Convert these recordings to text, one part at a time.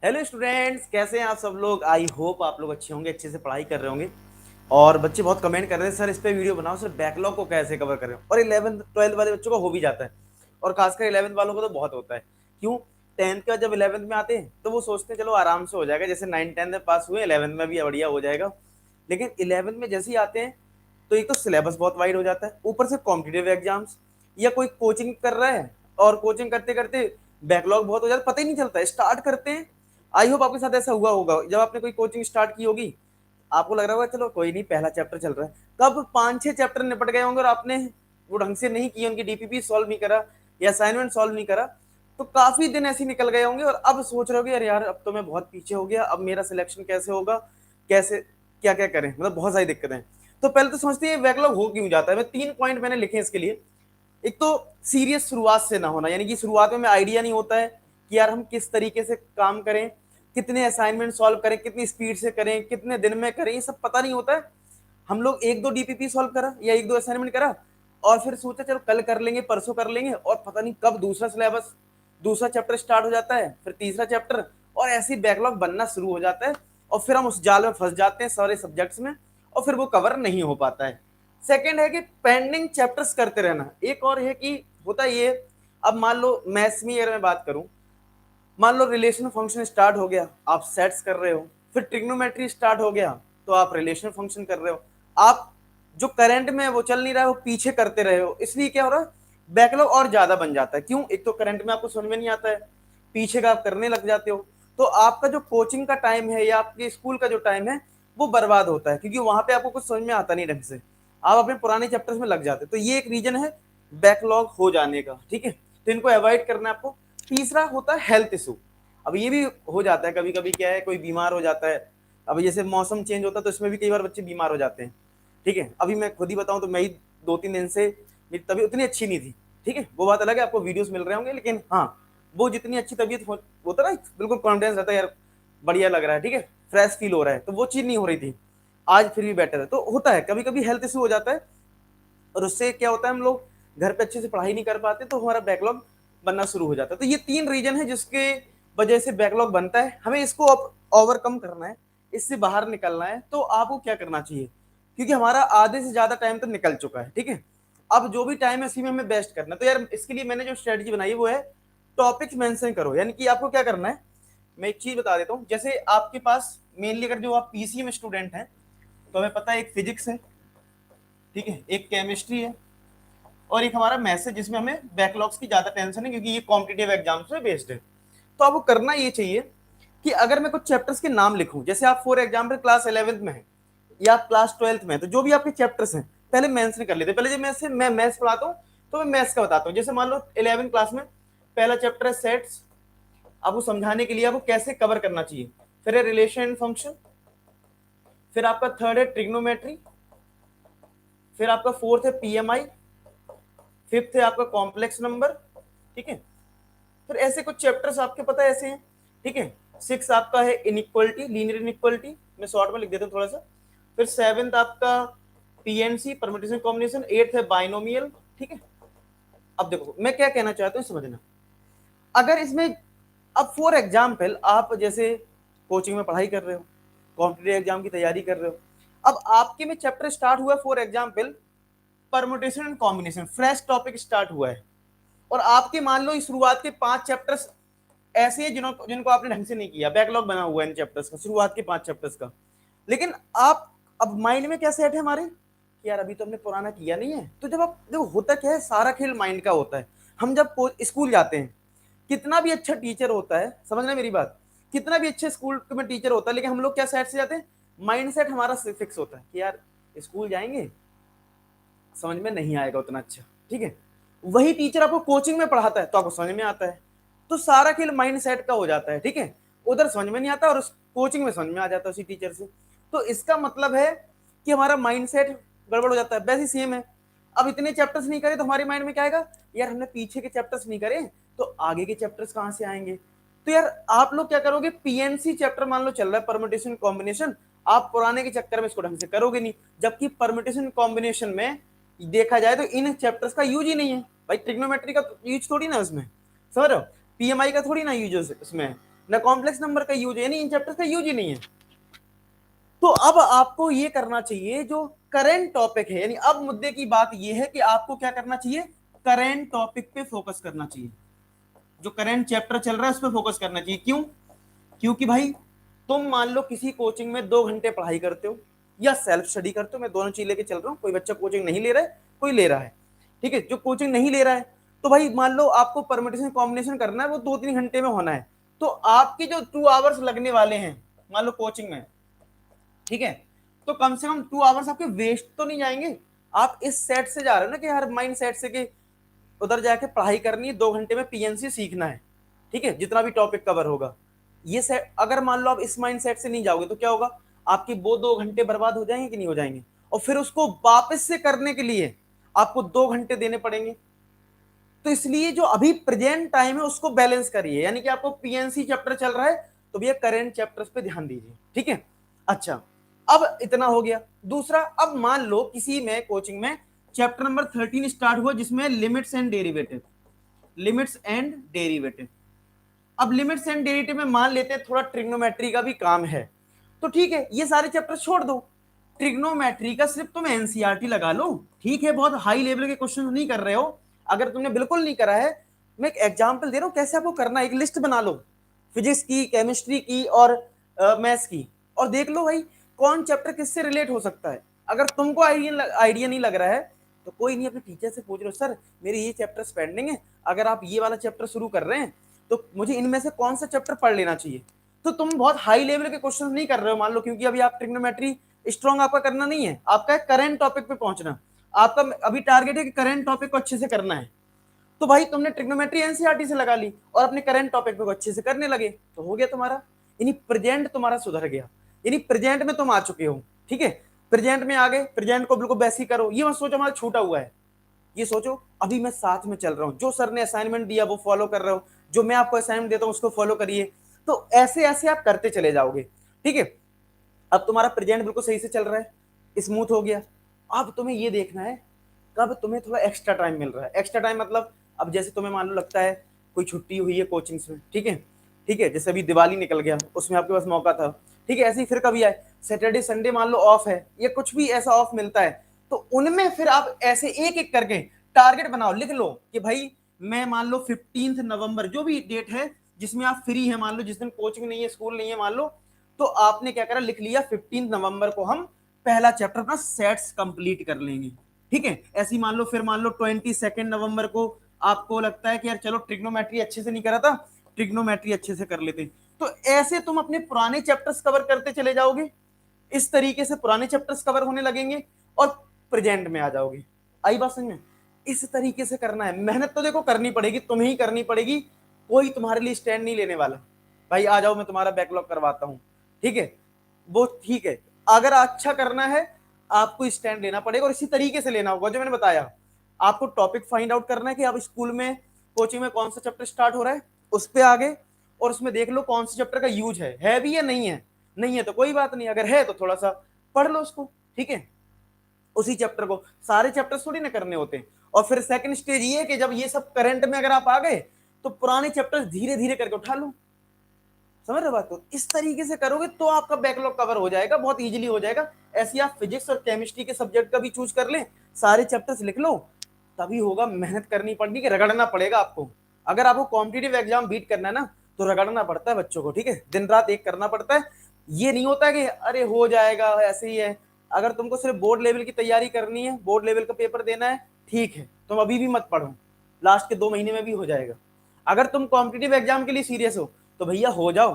Hello students, कैसे हैं आप सब लोग। आई होप आप लोग अच्छे होंगे, अच्छे से पढ़ाई कर रहे होंगे। और बच्चे बहुत कमेंट कर रहे हैं सर इस पे वीडियो बनाओ, सर बैकलॉग को कैसे कवर करें। और 11th 12th वाले बच्चों को हो भी जाता है, और खासकर 11th वालों को तो बहुत होता है। क्यों? 10th का जब 11th में आते हैं तो वो सोचते हैं चलो आराम से हो जाएगा, जैसे 9 10 में पास हुए 11th में भी बढ़िया हो जाएगा। लेकिन 11th में जैसे ही आते हैं तो एक तो सिलेबस बहुत वाइड हो जाता है, ऊपर से कॉम्पिटिटिव एग्जाम्स, या कोई कोचिंग कर रहा है और कोचिंग करते करते बैकलॉग बहुत हो जाता है, पता ही नहीं चलता है। स्टार्ट करते हैं, आई होप आपके साथ ऐसा हुआ होगा, जब आपने कोई कोचिंग स्टार्ट की होगी आपको लग रहा होगा चलो कोई नहीं पहला चैप्टर चल रहा है, कब 5-6 चैप्टर निपट गए होंगे और आपने वो ढंग से नहीं किए, उनकी डीपीपी सॉल्व नहीं करा या असाइनमेंट सॉल्व नहीं करा। तो काफी दिन ऐसे निकल गए होंगे और अब सोच रहे होगे यार यार अब तो मैं बहुत पीछे हो गया, अब मेरा सिलेक्शन कैसे होगा, कैसे क्या क्या करें, मतलब बहुत सारी दिक्कतें। तो पहले तो समझते हैं बैकलॉग हो क्यों जाता है। मैं 3 पॉइंट मैंने लिखे इसके लिए। एक तो सीरियस शुरुआत से ना होना, यानी कि शुरुआत में आइडिया नहीं होता है कि यार हम किस तरीके से काम करें, कितने असाइनमेंट सॉल्व करें, कितनी स्पीड से करें, कितने दिन में करें, ये सब पता नहीं होता है। हम लोग एक दो डीपीपी सॉल्व करा या एक दो असाइनमेंट करा और फिर सोचा चलो कल कर लेंगे परसों कर लेंगे, और पता नहीं कब दूसरा सिलेबस दूसरा चैप्टर स्टार्ट हो जाता है, फिर तीसरा चैप्टर, और ऐसे ही बैकलॉग बनना शुरू हो जाता है। और फिर हम उस जाल में फंस जाते हैं सारे सब्जेक्ट्स में, और फिर वो कवर नहीं हो पाता है। सेकेंड है कि पेंडिंग चैप्टर्स करते रहना। एक और है कि होता ये, अब मान लो मैथ्स में अगर मैं बात करूं, मान लो रिलेशन फंक्शन स्टार्ट हो गया, आप सेट्स कर रहे हो, फिर ट्रिग्नोमेट्री स्टार्ट हो गया तो आप रिलेशन फंक्शन कर रहे हो। आप जो करंट में वो चल नहीं रहा है वो पीछे करते रहे हो, इसलिए क्या हो रहा है, बैकलॉग और ज्यादा बन जाता है। क्यों? एक तो करंट में आपको समझ में नहीं आता है, पीछे का आप करने लग जाते हो, तो आपका जो कोचिंग का टाइम है या आपके स्कूल का जो टाइम है वो बर्बाद होता है, क्योंकि वहां पे आपको कुछ समझ में आता नहीं ढंग से, आप अपने पुराने चैप्टर्स में लग जाते हैं। तो ये एक रीजन है बैकलॉग हो जाने का, ठीक है, तो इनको अवॉइड करना है आपको। तीसरा होता है हेल्थ इशू। अब ये भी हो जाता है कभी कभी, क्या है कोई बीमार हो जाता है, अब जैसे मौसम चेंज होता है तो इसमें भी कई बार बच्चे बीमार हो जाते हैं। ठीक है, अभी मैं खुद ही बताऊं तो मैं ही 2-3 दिन से मेरी तबीयत उतनी अच्छी नहीं थी। ठीक है, वो बात अलग है, आपको वीडियोस मिल रहे होंगे, लेकिन हाँ वो जितनी अच्छी तबीयत होता ना, बिल्कुल कॉन्फिडेंस रहता है यार, बढ़िया लग रहा है, ठीक है, फ्रेश फील हो रहा है, तो वो चीज नहीं हो रही थी। आज फिर भी बेटर है। तो होता है कभी कभी हेल्थ इशू हो जाता है, और उससे क्या होता है हम लोग घर पे अच्छे से पढ़ाई नहीं कर पाते, तो हमारा बैकलॉग बनना शुरू हो जाता है। तो ये 3 रीजन है जिसके वजह से बैकलॉग बनता है। हमें इसको ओवरकम करना है, इससे बाहर निकलना है। तो आपको क्या करना चाहिए, क्योंकि हमारा आधे से ज्यादा टाइम तो निकल चुका है, ठीक है, अब जो भी टाइम है इसी में हमें बेस्ट करना है। तो यार इसके लिए मैंने जो स्ट्रेटजी बनाई है वो है टॉपिक्स मेंशन करो। यानी कि आपको क्या करना है, मैं एक चीज बता देता हूँ। जैसे आपके पास मेनली अगर जो आप पीसीएम में स्टूडेंट हैं तो हमें पता है एक फिजिक्स है, ठीक है, एक केमिस्ट्री है, और एक हमारा मैथ्स है जिसमें हमें बैकलॉग्स की ज्यादा टेंशन है क्योंकि ये कॉम्पिटेटिव एग्जाम्स पे बेस्ड है। तो आपको करना ये चाहिए कि अगर मैं कुछ चैप्टर्स के नाम लिखूं, जैसे आप फॉर एग्जाम्पल क्लास 11th में है या आप क्लास 12th में है, तो जो भी आपके चैप्टर्स हैं पहले मेंशन कर लेते हैं। पहले जब मैं मैथ्स पढ़ाता हूँ तो मैं मैथ्स का बताता हूँ। जैसे मान लो 11th क्लास में पहला चैप्टर है सेट्स, आपको समझाने के लिए आपको कैसे कवर करना चाहिए। फिर है रिलेशन फंक्शन, फिर आपका थर्ड है ट्रिग्नोमेट्री, फिर आपका फोर्थ है पीएमआई, फिफ्थ है आपका कॉम्प्लेक्स नंबर, ठीक है, फिर ऐसे कुछ चैप्टर्स आपके पता है ऐसे हैं, ठीक है। 6 आपका है इनइक्वलिटी, लीनियर इनइक्वलिटी, मैं शॉर्ट में लिख देता हूँ थोड़ा सा। फिर 7th आपका पीएनसी, परम्यूटेशन कॉम्बिनेशन, 8th है बाइनोमियल, ठीक है। अब देखो मैं क्या कहना चाहता हूँ समझना, अगर इसमें अब फॉर एग्जाम्पल आप जैसे कोचिंग में पढ़ाई कर रहे हो, कॉम्पिटेटिव एग्जाम की तैयारी कर रहे हो, अब आपके में चैप्टर स्टार्ट हुआ for example permutation and combination, fresh topic start हुआ है, और आपके मान लो इस शुरुआत के 5 चैप्टर्स ऐसे हैं जिनको आपने ढंग से नहीं किया, बैकलॉग बना हुआ है इन चैप्टर्स का, शुरुआत के 5 चैप्टर्स का। लेकिन आप अब माइंड में क्या सेट है हमारे कि यार अभी तो हमने पुराना किया नहीं है। तो जब आप देखो होता क्या है, सारा खेल माइंड का होता है। हम जब स्कूल जाते हैं, कितना भी अच्छा टीचर होता है, समझना मेरी बात, कितना भी अच्छे स्कूल में टीचर होता है, लेकिन हम लोग क्या सेट से जाते हैं, माइंड सेट हमारा फिक्स होता है कि यार स्कूल जाएंगे समझ में नहीं आएगा उतना अच्छा, ठीक है। वही टीचर आपको कोचिंग में पढ़ाता है तो आपको समझ में आता है। तो सारा खेल माइंड सेट का हो जाता है, ठीक है, उधर समझ में नहीं आता और उस कोचिंग में समझ में आ जाता है उसी टीचर से। तो इसका मतलब है कि हमारा माइंड सेट गड़बड़ हो जाता है। वैसे सेम है, अब इतने चैप्टर्स नहीं करे तो हमारे माइंड में क्या आएगा, यार हमने पीछे के चैप्टर्स नहीं करे तो आगे के चैप्टर्स कहां से आएंगे। तो यार आप लोग क्या करोगे, पीएनसी चैप्टर मान लो चल रहा है परमुटेशन कॉम्बिनेशन, आप पुराने के चक्कर में इसको ढंग से करोगे नहीं, जबकि परमुटेशन कॉम्बिनेशन में देखा जाए तो इन चैप्टर्स का यूज ही नहीं है भाई। ट्रिग्नोमेट्री का यूज थोड़ी ना उसमें, समझ रहे हो, पीएमआई का थोड़ी ना यूज उसमें, ना कॉम्प्लेक्स नंबर का यूज है, यानी इन चैप्टर्स का यूज ही नहीं है। तो अब आपको ये करना चाहिए जो करेंट टॉपिक है, यानी अब मुद्दे की बात ये है कि आपको क्या करना चाहिए, करेंट टॉपिक पे फोकस करना चाहिए। जो करंट चैप्टर चल रहा है उस पर फोकस करना चाहिए। क्यों? क्योंकि भाई तुम मान लो किसी कोचिंग में 2 घंटे पढ़ाई करते हो या सेल्फ स्टडी करते हो, मैं दोनों चीज लेके चल रहा हूँ, कोई बच्चा कोचिंग नहीं ले रहा है, कोई ले रहा है, ठीक है। जो कोचिंग नहीं ले रहा है तो भाई मान लो आपको परमिटेशन कॉम्बिनेशन करना है, वो 2-3 घंटे में होना है, तो आपके जो 2 आवर्स लगने वाले हैं मान लो कोचिंग में, ठीक है, तो कम से कम 2 आवर्स आपके वेस्ट तो नहीं जाएंगे। आप इस सेट से जा रहे हो ना कि हर माइंड सेट से कि उधर जाके पढ़ाई करनी है, 2 घंटे में पीएनसी सीखना है, ठीक है, जितना भी टॉपिक कवर होगा। ये सेट अगर मान लो आप इस माइंड सेट से नहीं जाओगे तो क्या होगा, आपके वो 2 घंटे बर्बाद हो जाएंगे कि नहीं हो जाएंगे, और फिर उसको वापस से करने के लिए आपको 2 घंटे देने पड़ेंगे। तो इसलिए जो अभी प्रेजेंट टाइम है उसको बैलेंस करिए, यानी कि आपको पीएनसी चैप्टर चल रहा है तो भैया करेंट चैप्टर्स पे ध्यान दीजिए, ठीक है। अच्छा, अब इतना हो गया। दूसरा, अब मान लो किसी में कोचिंग में चैप्टर नंबर 13 स्टार्ट हुआ जिसमें limits and derivative, limits and derivative. अब लिमिट्स एंड डेरिवेटिव में मान लेते हैं थोड़ा ट्रिग्नोमेट्री का भी काम है, तो ठीक है, ये सारे चैप्टर छोड़ दो, ट्रिग्नोमेट्री का सिर्फ तुम एनसीईआरटी लगा लो, ठीक है। बहुत हाई लेवल के क्वेश्चन नहीं कर रहे हो, अगर तुमने बिल्कुल नहीं करा है, मैं एक एग्जांपल दे रहा हूं कैसे आपको करना है। एक लिस्ट बना लो फिजिक्स की, केमिस्ट्री की और मैथ्स की, और देख लो भाई कौन चैप्टर किससे रिलेट हो सकता है। अगर तुमको आइडिया नहीं लग रहा है तो कोई नहीं, अपने टीचर से पूछ लो, सर मेरे ये चैप्टर पेंडिंग है, अगर आप ये वाला चैप्टर शुरू कर रहे हैं तो मुझे इनमें से कौन सा चैप्टर पढ़ लेना चाहिए। तो तुम बहुत हाई लेवल के क्वेश्चन नहीं कर रहे हो मान लो, क्योंकि अभी आप ट्रिग्नोमेट्री स्ट्रॉन्ग आपका करना नहीं है, आपका करंट टॉपिक पे पहुंचना, आपका अभी टारगेट है कि करंट टॉपिक को अच्छे से करना है। तो भाई तुमने ट्रिग्नोमेट्री एनसीईआरटी से लगा ली और अपने करंट टॉपिक को अच्छे से करने लगे, तो हो गया तुम्हारा, यानी प्रेजेंट तुम्हारा सुधर गया, यानी प्रेजेंट में तुम आ चुके हो, ठीक है। प्रेजेंट में आ गए, प्रेजेंट को बिल्कुल वैसे ही करो, ये मत सोचो हमारा छूटा हुआ है, ये सोचो अभी मैं साथ में चल रहा हूँ, जो सर ने असाइनमेंट दिया वो फॉलो कर रहे हो, जो मैं आपको असाइनमेंट देता हूँ उसको फॉलो करिए। तो ऐसे ऐसे आप करते चले जाओगे, ठीक है। अब तुम्हारा प्रेजेंट बिल्कुल सही से चल रहा है, स्मूथ हो गया। अब तुम्हें ये देखना है कब तुम्हें थोड़ा एक्स्ट्रा टाइम मिल रहा है। एक्स्ट्रा टाइम मतलब अब जैसे तुम्हें मान लो लगता है कोई छुट्टी हुई है कोचिंग्स में, ठीक है, ठीक है, जैसे अभी दिवाली निकल गया उसमें आपके पास मौका था, ठीक है, ऐसे ही फिर कभी आए सैटरडे संडे मान लो ऑफ है या कुछ भी ऐसा ऑफ मिलता है, तो उनमें फिर आप ऐसे एक एक करके टारगेट बनाओ, लिख लो कि भाई मैं मान लो 15 नवंबर जो भी डेट है जिसमें आप फ्री है, मान लो जिस दिन कोचिंग नहीं है स्कूल नहीं है मान लो, तो आपने क्या करा लिख लिया 15 नवंबर को हम पहला चैप्टर अपना सेट्स कंप्लीट कर लेंगे, ठीक है। ऐसी मान लो फिर मान लो 22 नवंबर को आपको लगता है कि यार चलो ट्रिग्नोमेट्री अच्छे से नहीं करा था, ट्रिग्नोमेट्री अच्छे से कर लेते, तो ऐसे तुम अपने पुराने चैप्टर्स कवर करते चले जाओगे, इस तरीके से पुराने चैप्टर्स कवर होने लगेंगे और प्रेजेंट में आ जाओगे। आई बात समझ में? इस तरीके से करना है। मेहनत तो देखो करनी पड़ेगी, तुम्हें ही करनी पड़ेगी, कोई तुम्हारे लिए स्टैंड नहीं लेने वाला, भाई आ जाओ मैं तुम्हारा बैकलॉग करवाता हूँ, ठीक है, वो ठीक है। अगर अच्छा करना है आपको स्टैंड लेना पड़ेगा और इसी तरीके से लेना होगा जो मैंने बताया। आपको टॉपिक फाइंड आउट करना है कि आप स्कूल में कोचिंग में कौन सा चैप्टर स्टार्ट हो रहा है, उस पर आगे और उसमें देख लो कौन से चैप्टर का यूज है भी या नहीं है। नहीं है तो कोई बात नहीं, अगर है तो थोड़ा सा पढ़ लो उसको, ठीक है, उसी चैप्टर को, सारे चैप्टर थोड़ी ना करने होते हैं। और फिर सेकंड स्टेज ये है कि जब ये सब करंट में अगर आप आ गए तो पुराने चैप्टर्स धीरे धीरे करके उठा लो, समझ रहे बात को? इस तरीके से करोगे तो आपका बैकलॉग कवर हो जाएगा, बहुत इजीली हो जाएगा। ऐसे आप फिजिक्स और केमिस्ट्री के सब्जेक्ट का भी चूज कर लें, सारे चैप्टर्स लिख लो, तभी होगा। मेहनत करनी पड़ेगी, रगड़ना पड़ेगा आपको। अगर आपको कॉम्पिटिटिव एग्जाम बीट करना है ना तो रगड़ना पड़ता है बच्चों को, ठीक है, दिन रात एक करना पड़ता है। ये नहीं होता कि अरे हो जाएगा ऐसे ही है। अगर तुमको सिर्फ बोर्ड लेवल की तैयारी करनी है, बोर्ड लेवल का पेपर देना है, ठीक है, तुम अभी भी मत पढ़ो, लास्ट के 2 महीने में भी हो जाएगा। अगर तुम कॉम्पिटिटिव एग्जाम के लिए सीरियस हो तो भैया हो जाओ,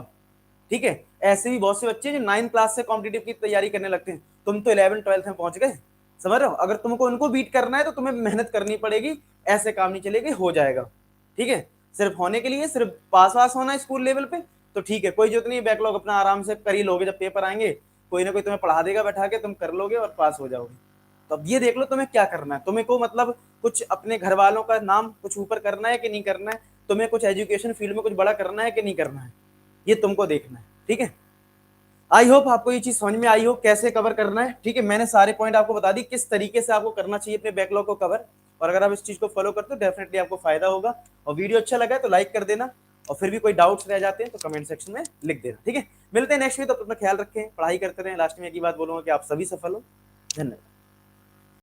ठीक है। ऐसे भी बहुत से बच्चे जो 9th क्लास से कॉम्पिटिटिव की तैयारी करने लगते हैं, तुम तो 11th-12th में पहुंच गए, समझ रहे हो? अगर तुमको उनको बीट करना है तो तुम्हें मेहनत करनी पड़ेगी, ऐसे काम नहीं चलेगी, हो जाएगा, ठीक है। सिर्फ होने के लिए सिर्फ पास वास होना है स्कूल लेवल पे तो ठीक है, कोई जरूरत नहीं, बैकलॉग अपना आराम से कर ही लोगे, जब पेपर आएंगे कोई ना कोई तुम्हें पढ़ा देगा बैठा के, तुम कर लोगे और पास हो जाओगे। तो अब ये देख लो तुम्हें क्या करना है, तुम्हें को मतलब कुछ अपने घर वालों का नाम कुछ ऊपर करना है कि नहीं करना है, तुम्हें कुछ एजुकेशन फील्ड में कुछ बड़ा करना है कि नहीं करना है, ये तुमको देखना है, ठीक है। आई होप आपको ये चीज समझ में आई हो कैसे कवर करना है, ठीक है। मैंने सारे पॉइंट आपको बता दी किस तरीके से आपको करना चाहिए अपने बैकलॉग को कवर, और अगर आप इस चीज को फॉलो करते हो डेफिनेटली आपको फायदा होगा। और वीडियो अच्छा लगा है तो लाइक कर देना, और फिर भी कोई डाउट्स रह जाते हैं तो कमेंट सेक्शन में लिख देना, ठीक है। मिलते हैं नेक्स्ट वीक, तो अपना ख्याल रखें, पढ़ाई करते रहें। लास्ट में एक ही बात बोलूंगा कि आप सभी सफल हो। धन्यवाद।